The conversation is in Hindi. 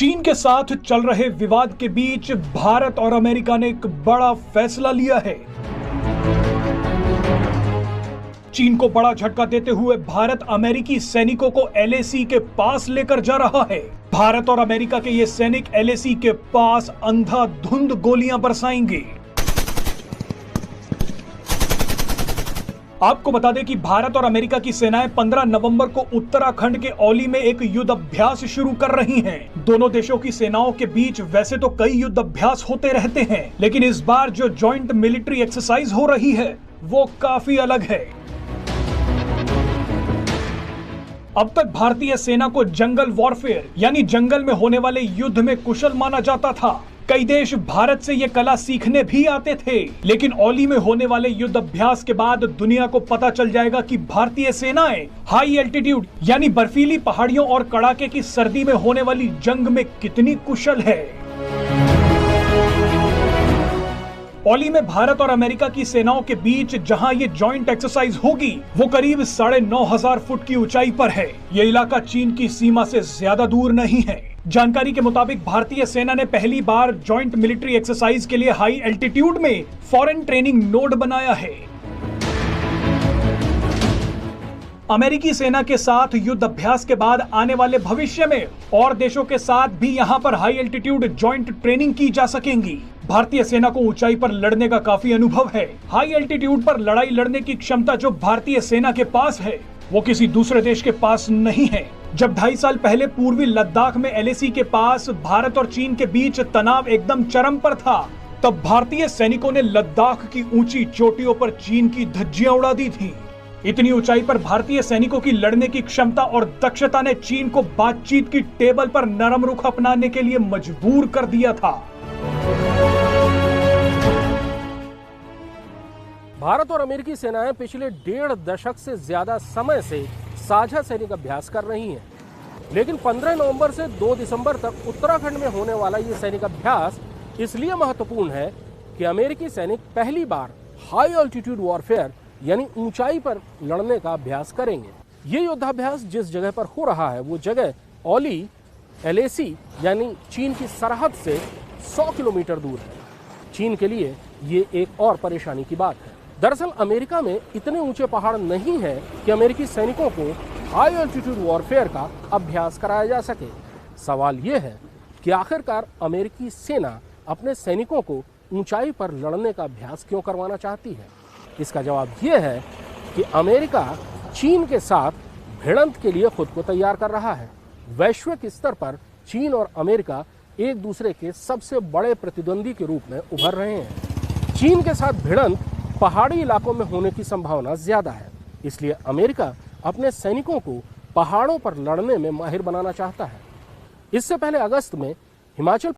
चीन के साथ चल रहे विवाद के बीच भारत और अमेरिका ने एक बड़ा फैसला लिया है। चीन को बड़ा झटका देते हुए भारत अमेरिकी सैनिकों को एलएसी के पास लेकर जा रहा है। भारत और अमेरिका के ये सैनिक एलएसी के पास अंधाधुंध गोलियां बरसाएंगे। आपको बता दें कि भारत और अमेरिका की सेनाएं 15 नवंबर को उत्तराखंड के औली में एक युद्ध अभ्यास शुरू कर रही हैं। दोनों देशों की सेनाओं के बीच वैसे तो कई युद्ध अभ्यास होते रहते हैं, लेकिन इस बार जो जॉइंट मिलिट्री एक्सरसाइज हो रही है वो काफी अलग है। अब तक भारतीय सेना को जंगल वॉरफेयर यानी जंगल में होने वाले युद्ध में कुशल माना जाता था। कई देश भारत से ये कला सीखने भी आते थे, लेकिन औली में होने वाले युद्ध अभ्यास के बाद दुनिया को पता चल जाएगा कि भारतीय सेनाएं हाई एल्टीट्यूड यानी बर्फीली पहाड़ियों और कड़ाके की सर्दी में होने वाली जंग में कितनी कुशल है। औली में भारत और अमेरिका की सेनाओं के बीच जहां ये जॉइंट एक्सरसाइज होगी वो करीब 9,500 फुट की ऊंचाई पर है। ये इलाका चीन की सीमा से ज्यादा दूर नहीं है। जानकारी के मुताबिक भारतीय सेना ने पहली बार जॉइंट मिलिट्री एक्सरसाइज के लिए हाई एल्टीट्यूड में फॉरेन ट्रेनिंग नोड बनाया है। अमेरिकी सेना के साथ युद्ध अभ्यास के बाद आने वाले भविष्य में और देशों के साथ भी यहां पर हाई एल्टीट्यूड जॉइंट ट्रेनिंग की जा सकेंगी। भारतीय सेना को ऊंचाई पर लड़ने का काफी अनुभव है। हाई एल्टीट्यूड पर लड़ाई लड़ने की क्षमता जो भारतीय सेना के पास है वो किसी दूसरे देश के पास नहीं है। जब 2.5 साल पहले पूर्वी लद्दाख में एलएसी के पास भारत और चीन के बीच तनाव एकदम चरम पर था, तब भारतीय सैनिकों ने लद्दाख की ऊंची चोटियों पर चीन की धज्जियां उड़ा दी थी। इतनी ऊंचाई पर भारतीय सैनिकों की लड़ने की क्षमता और दक्षता ने चीन को बातचीत की टेबल पर नरम रुख अपनाने के लिए मजबूर कर दिया था। भारत और अमेरिकी सेनाएं पिछले 1.5 दशक से ज्यादा समय से साझा सैनिक अभ्यास कर रही हैं, लेकिन 15 नवंबर से 2 दिसंबर तक उत्तराखंड में होने वाला ये सैनिक अभ्यास इसलिए महत्वपूर्ण है कि अमेरिकी सैनिक पहली बार हाई ऑल्टीट्यूड वॉरफेयर यानी ऊंचाई पर लड़ने का अभ्यास करेंगे। ये युद्धाभ्यास जिस जगह पर हो रहा है वो जगह औली एलएसी यानी चीन की सरहद से 100 किलोमीटर दूर है। चीन के लिए ये एक और परेशानी की बात है। दरअसल अमेरिका में इतने ऊंचे पहाड़ नहीं है कि अमेरिकी सैनिकों को हाई ऑल्टीट्यूड वॉरफेयर का अभ्यास कराया जा सके। सवाल ये है कि आखिरकार अमेरिकी सेना अपने सैनिकों को ऊंचाई पर लड़ने का अभ्यास क्यों करवाना चाहती है। इसका जवाब ये है कि अमेरिका चीन के साथ भिड़ंत के लिए खुद को तैयार कर रहा है। वैश्विक स्तर पर चीन और अमेरिका एक दूसरे के सबसे बड़े प्रतिद्वंदी के रूप में उभर रहे हैं। चीन के साथ भिड़ंत पहाड़ी इलाकों में होने की संभावना ज्यादा है, इसलिए अमेरिका अपने सैनिकों को पहाड़ों पर लड़ने में माहिर बनाना चाहता है। इससे पहले अगस्त में हिमाचल